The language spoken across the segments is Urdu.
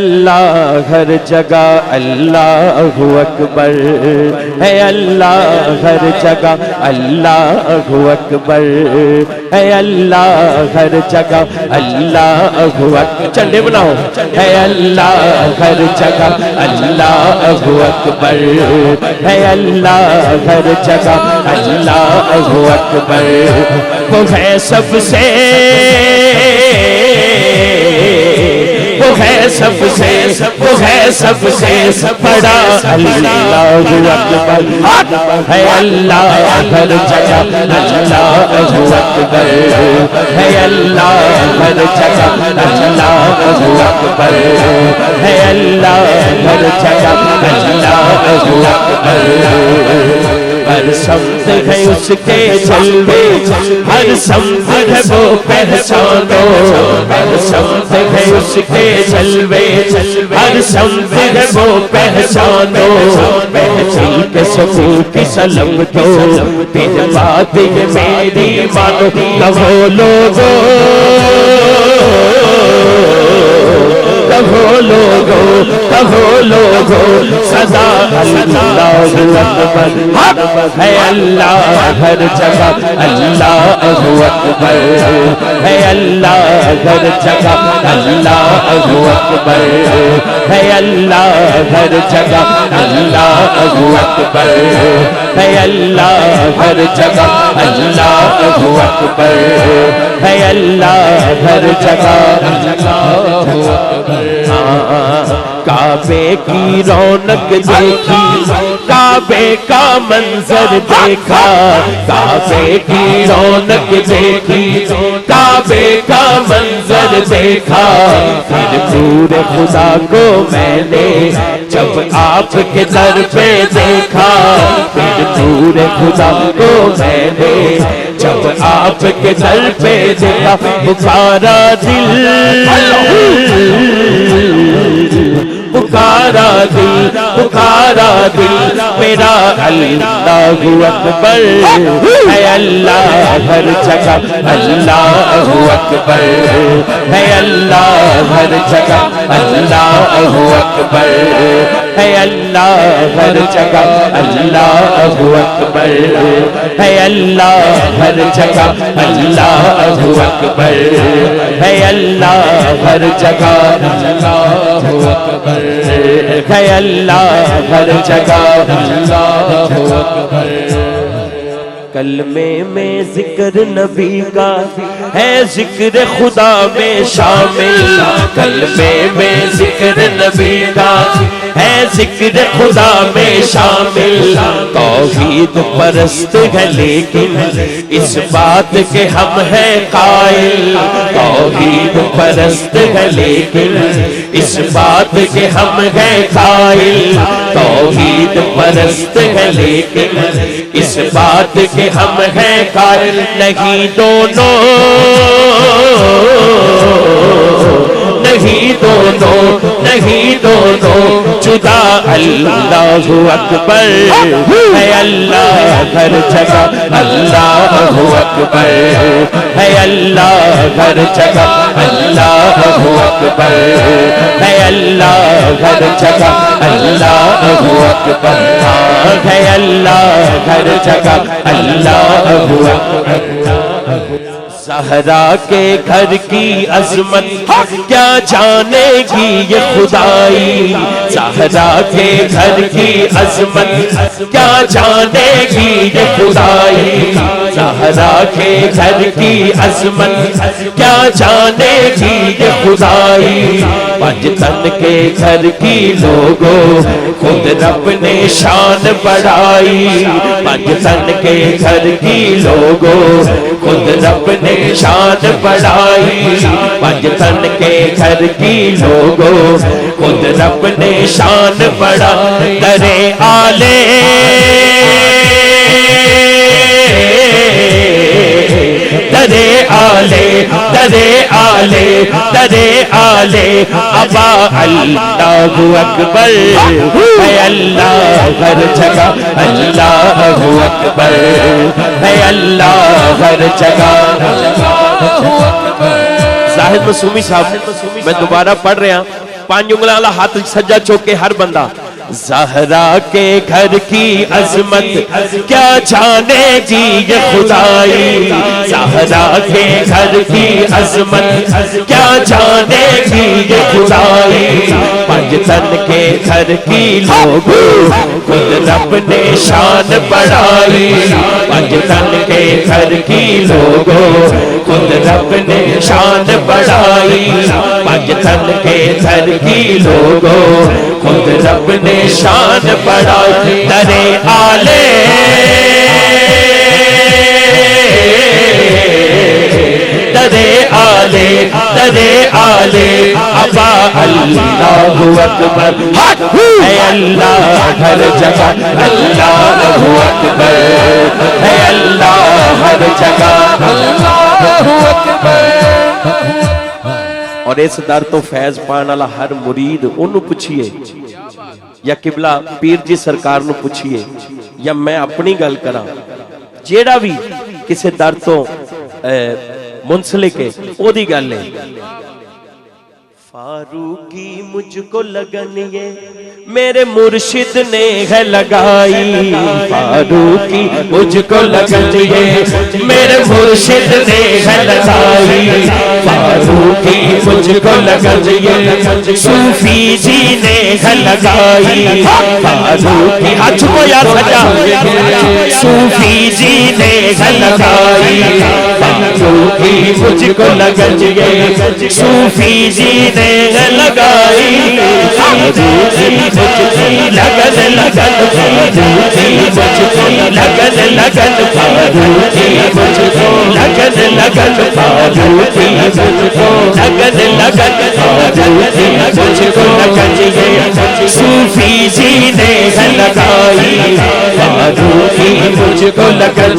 اللہ ہر جگہ اللہ اکبر ہے، اللہ ہر جگہ اللہ اکبر ہے، اللہ ہر جگہ اللہ اکبر، چلے بناؤ، ہے اللہ ہر جگہ اللہ اکبر ہے، اللہ ہر جگہ اللہ اکبر، وہ ہے سب سے، وہ ہے سب سے، وہ ہے سب سے بڑا، اللہ اکبر ہے، اللہ ہر جگہ اللہ اکبر ہے، اللہ ہر جگہ اللہ اکبر ہے، اللہ ہر جگہ اللہ اکبر، ہر سمت ہے اس کے جلوے، ہر سمت ہے وہ پہچانو، ہر سمت ہے اس کے جلوے، ہر سمت ہے وہ پہچانو، پہچان کے سکون کی سلم تو تیرے بات یہ میری مانو، کہو لوگو کہو لوگو کہو لوگو، صدا اللہ اکبر ہے، اللہ ہر جگہ اللہ اکبر ہے، اللہ ہر جگہ اللہ اکبر ہے، اللہ ہر جگہ اللہ اکبر ہے، اللہ ہر جگہ اللہ اکبر ہے، اللہ ہر جگہ اللہ اکبر۔ کعبے کی رونق دیکھی، کعبے کا منظر دیکھا، کعبے کی رونق دیکھی، کعبے کا منظر دیکھا، پھر پورے خدا کو میں نے جب آپ کے در پہ دیکھا، پھر پورے خدا کو میں نے جب آپ کے در پہ دیکھا، پکارا دل پکارا دل پکارا دل میرا، اللہ اکبر ہے، اللہ ہر جگہ اللہ اکبر ہے، اللہ ہر جگہ اللہ اکبر ہے، اللہ ہر جگہ اللہ اکبر ہے، اللہ ہر جگہ اللہ اکبر ہے، اللہ ہر جگہ اللہ اکبر ہے، اللہ ہر جگہ اللہ اکبر۔ کلمے میں ذکر نبی کا ہے، ذکر خدا میں شامل، کلمے میں ذکر نبی کا ہے، ذکر خدا میں شامل، توحید پرست ہے لیکن اس بات کے ہم ہیں قائل، توحید پرست ہے لیکن اس بات کے ہم ہیں قائل، توحید پرست ہے لیکن اس بات کے ہم ہیں قائل، نہیں دونوں نہیں دونوں نہیں دونوں جدا، اللہ اکبر ہے، اللہ ہر جگہ اللہ اکبر ہے، اللہ ہر جگہ اللہ اکبر ہے، اللہ ہر جگہ اللہ اکبر ہے، اللہ ہر جگہ اللہ اکبر۔ زہرا کے گھر کی عظمت کیا جانے گی یہ خدائی، زہرا کے گھر کی عظمت کیا جانے گی یہ خدائی، زہرا کے گھر کی عظمت کیا جانے گی یہ خدائی، پنجتن کے گھر کی لوگوں خود رب نے شان بڑھائی، پنجتن کے گھر کی لوگوں خود رب نے شان بڑھائی، پنجتن کے گھر کی لوگوں خود رب نے شان بڑھائی، درے آلے درے آلے درے آلے درے آلے ابا، اللہ اکبر ہے، اللہ ہر جگہ اللہ اکبر ہے، اللہ ہر جگہ اللہ اکبر۔ زاہد معصومی صاحب میں دوبارہ پڑھ رہا 5 انگلیاں والا ہاتھ سجا چوکے ہر بندہ زہرا کے گھر کی عظمت کیا جانے گی یہ خدائی زہرا کے گھر کی عظمت کیا جانے گی یہ خدائی پنجتن کے گھر کی لوگوں خود رب نے شان بڑھائی پنجتن کے گھر کی لوگوں خود رب نے شان بڑھائی پنجتن کے گھر کی لوگوں خود رب نے شان بڑھائی درے آلے درے آلے ابا اللہ اکبر اے اللہ ہر جگہ اللہ اکبر اے اللہ ہر جگہ اللہ اکبر اور اس در تو فیض پان والا ہر مرید انہوں پوچھئے یا قبلہ پیر جی سرکار نو پوچھئے یا میں اپنی گل کرا جیڑا بھی کسے در تو منسلک ہے او دی گل ہے فاروقی مجھ کو لگن یہ میرے مرشد نے ہے لگائی فاروقی مجھ کو لگن یہ میرے مرشد نے ہے لگائی فاروقی مجھ کو لگن یہ صوفی جی نے ہے لگائی فاروقی ہاتھ کو یا سجا صوفی جی نے ہے لگائی فاروقی مجھ کو لگن یہ صوفی جی نے لگائی فاروقی مجھ کی لگن لگن فاروقی مجھ کی لگن لگن فاروقی مجھ کو لگن لگن فاروقی مجھ کو لگن لگن فاروقی مجھ کو لگن صوفی جی نے لگائی فاروقی مجھ کو لگن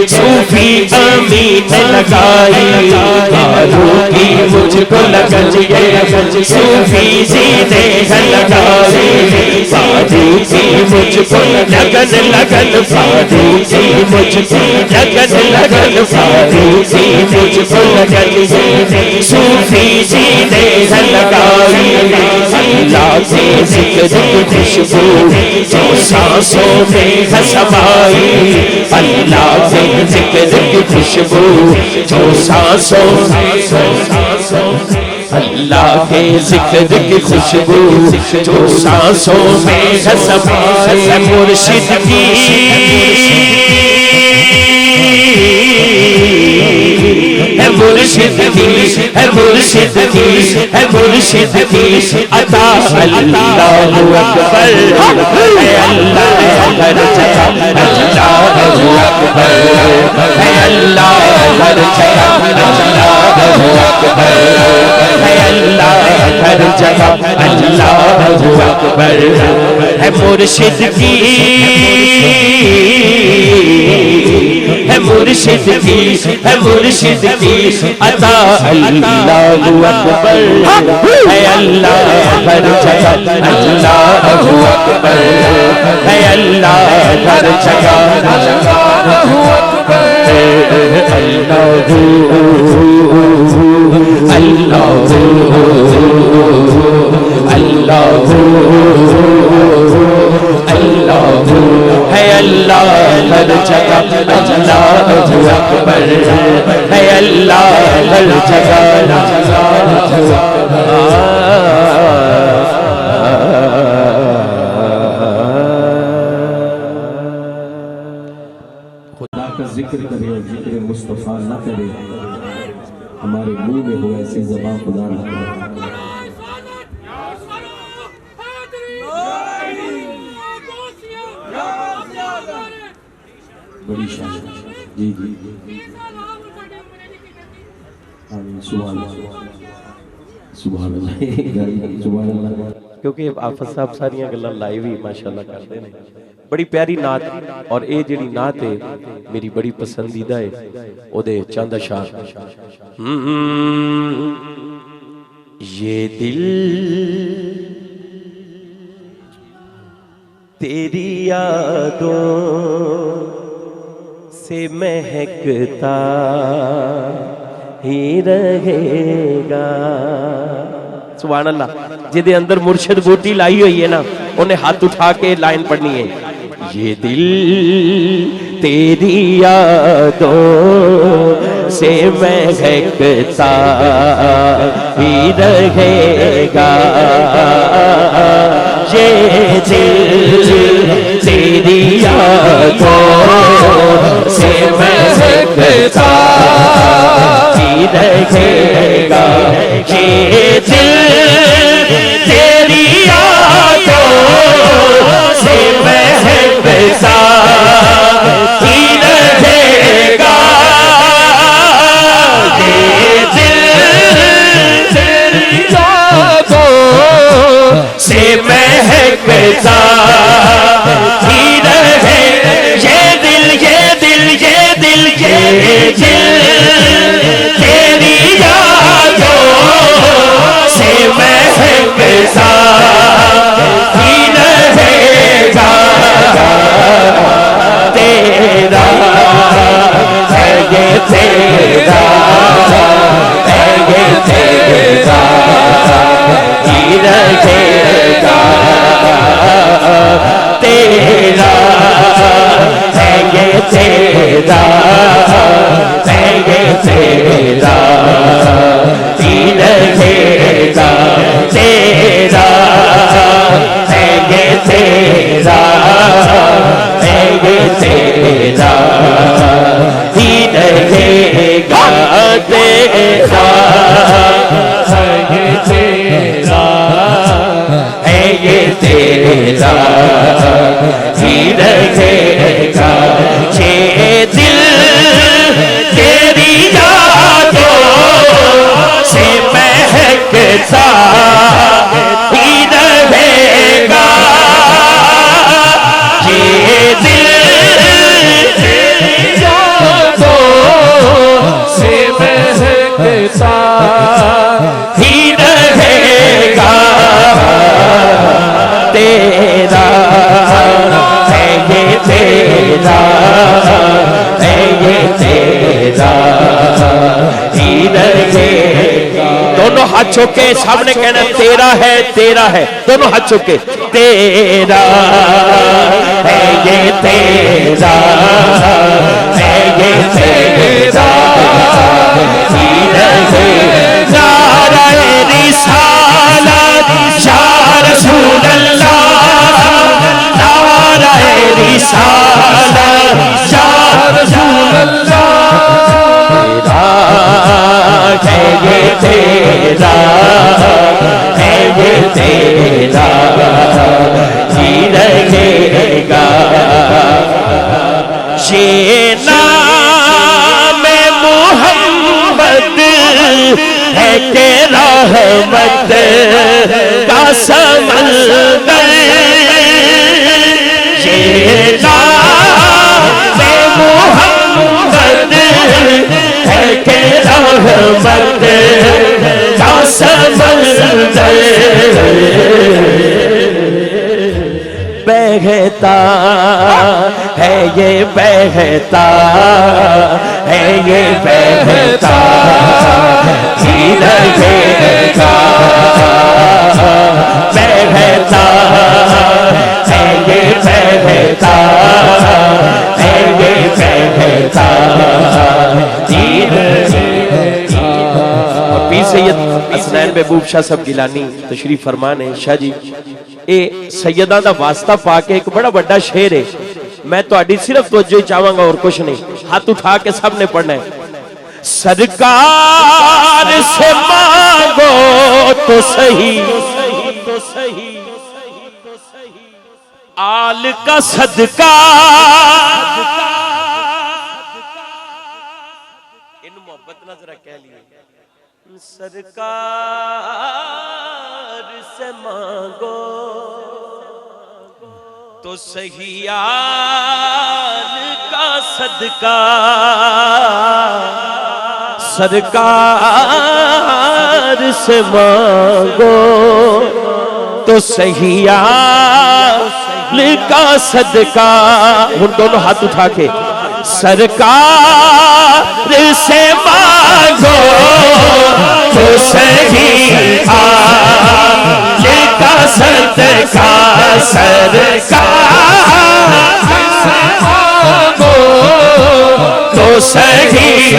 صوفی امین نے لگائی فاروقی مجھ کو لگن صوفی جی نے لگائی فاروقی مجھ کو لگن لگن فاروقی مجھ کو لگن لگن فاروقی مجھ کو لگن صوفی جی نے لگائی اللہ کے ذکر کی خوشبو جو سانسوں میں سمائی اللہ کے ذکر کی خوشبو جو سانسوں میں اللہ کے ذکر کی خوشبو جو سانسوں میں سمائی مرشد کی ہے مرشد کی ہے مرشد کی ہے مرشد کی عطا اللہ اکبر ہے اللہ ہر جگہ اللہ اکبر ہے اللہ ہر جگہ اللہ اکبر ہے اللہ ہر جگہ اللہ اکبر ہے مرشد کی ہے مرشد کی ہے مرشد کی عطا اللہ اکبر ہے اللہ ہر جگہ اللہ اکبر ہے اللہ ہر جگہ اللہ اللہ ہے اللہ ہر جگہ اللہ اکبر ہے اللہ ہر جگہ خدا کا ذکر کرے اور ذکر مصطفیٰ نہ کرے ہمارے منہ میں ہو ایسی زبان خدا نہ کرے بڑی شان جی جی آمین سبحان اللہ سبحان اللہ سبحان اللہ کیونکہ آفت صاحب ساریاں گلاں لائیو ہی ماشاءاللہ کرتے ہیں بڑی پیاری نعت اور اے جڑی نعت ہے میری بڑی پسندیدہ ہے او دے چند اشعار یہ دل تیری یادوں سے مہکتا ہی رہے گا سبحان اللہ جدے اندر مرشد بوٹی لائی ہوئی ہے نا انہیں ہاتھ اٹھا کے لائن پڑھنی ہے. یہ دل تیری یادوں سے مہکتا ہی رہے گا. یہ دل تیری یادوں سے مہکتا ہی رہے گا. یہ دل تیری یادوں سے مہکتا ہی رہے گا. یہ دل تیری یادوں سے مہکتا ہی رہے. یہ دل یہ دل یہ دل یہ دل تیری یادوں سے مہکتا ہی رہے گا. تیرا ہے یہ تیرا ہے یہ تیرا ہی رہے گا. تیرا ہے یہ تیرا ہے یہ تیرا ہی رہے گا. تیرا ہے یہ تیرا ہے یہ تیرا ہی رہے گا. تیرا ہے یہ تیرا ہے یہ تیرا ہی رہے گا. یہ دل تیری یادوں سے مہکتا ہی رہے گا. یہ دل تیری یادوں سے مہکتا ہی رہے گا. تیرا ہے یہ تیرا ہے یہ تیرا ہی رہے گا. دونوں ہاتھ چوکے سامنے کہنا تیرا ہے دونوں ہاتھ چوکے. تیرا ہے یہ تیرا ہے یہ تیرا ہی رہے گا. نعرہ رسالت یا رسول اللہ نعرہ رسالت یا رسول اللہ. تیرا ہے یہ تیرا ہے یہ تیرا ہی رہے گا. یہ نام محمد ہے کہ رحمت کا سمندر. یہ نام محمد ہے کہ رحمت کا سمندر. بہتا ہے یہ بہتا ہے یہ بہتا ہی رہے گا. بہتا ہے یہ بہتا ہے یہ بہتا ہی رہے گا. پیر سید حسنین محبوب شاہ صاحب گیلانی تشریف فرمان ہے. شاہ جی اے سیدہ دا واسطہ پا کے ایک بڑا بڑا شعر ہے. میں تو اڈی صرف توجہ چاہوں گا اور کچھ نہیں. ہاتھ اٹھا کے سب نے پڑھنا ہے. سرکار سے مانگو تو صحیح آل کا صدقہ. ان محبت نظر کہہ لیے. سرکار سے مانگو تو صحیح آل کا صدقہ. سرکار سے مانگو تو صحیح آل کا صدقہ. ہن دونوں ہاتھ اٹھا کے سرکار سے مانگو تو صحیح آل صدقہ سرکار مانگو تو صحیح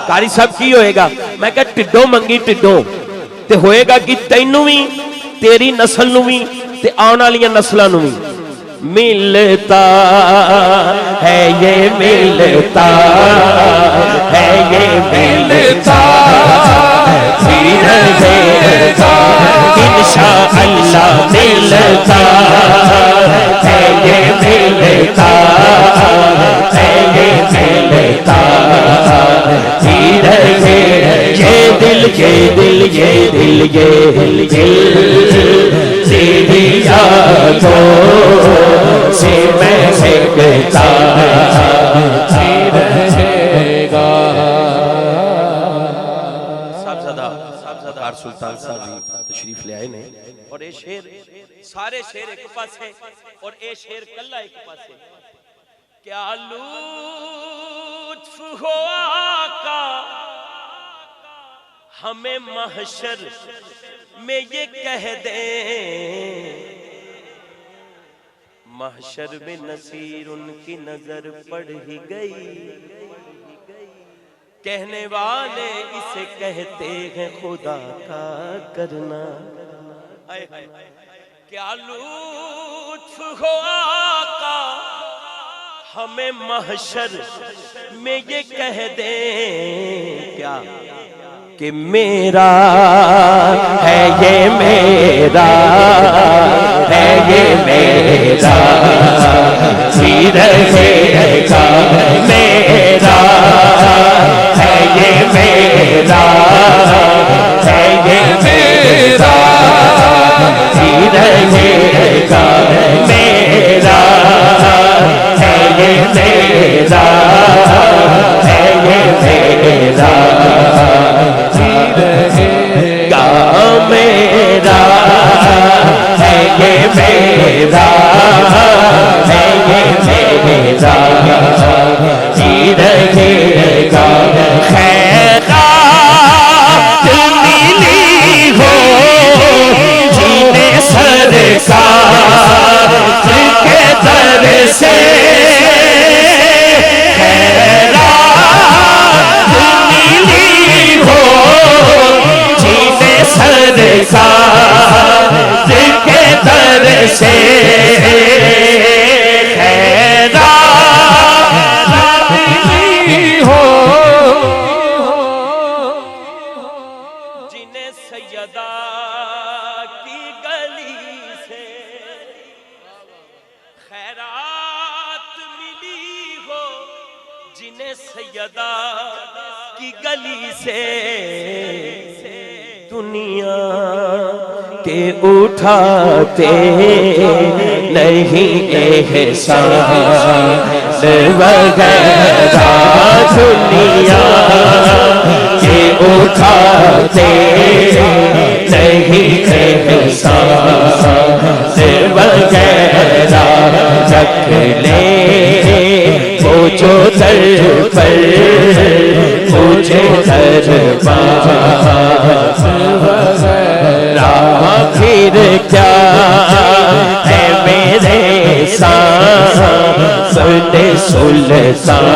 قاری صاحب کی ہوئے گا میں کہا ٹڈو منگی ٹڈو تے ہوئے گا کہ تینوں بھی تیری نسل نو بھی تے آنے والی نسلاں نو بھی ملتا ہے یہ ملتا ہے یہ ملتا پھر رہے گا انشاءاللہ ملتا ہے یہ ملتا ہے یہ ملتا پھر رہے یہ دل یہ دل یہ دل یہ دل تیری یادوں سے مہکتا رہے گا. صاحبزادہ کار سلطان صاحب تشریف لے آئے نے اور اے شیر سارے شیر ایک پاسے اور اے شیر کلا ایک پاسے. کیا لطف ہو آقا ہمیں محشر میں یہ کہہ دیں محشر میں نصیر ان کی نظر پڑ ہی گئی کہنے والے اسے کہتے ہیں خدا کا کرنا. کیا لطف ہو آقا ہمیں محشر میں یہ کہہ دیں کیا کہ میرا ہے یہ میرا ہے یہ میرا ہی رہے گا میرا ہے یہ میرا ہے یہ میرا ہی رہے گا میرا ہے یہ میرا ہے یہ میرا میرا ہے یہ میرا ہے یہ میرا جی رہے گا خیرات ملی ہو جینے سرکار کے در سے خیرات ملی ہو جینے سرکار کے در سے خیرات ملی ہو جنہیں سیدہ کی گلی سے خیرات ملی ہو جنہیں سیدہ کی گلی سے دنیا کے اٹھاتے نہیں احسان وغیرہ دنیا کے اٹھاتے نہیں احسان وغیرہ رکھ لے وہ جو در پر مجھے دربار پھر کیا ہے میرے سامنے سلطان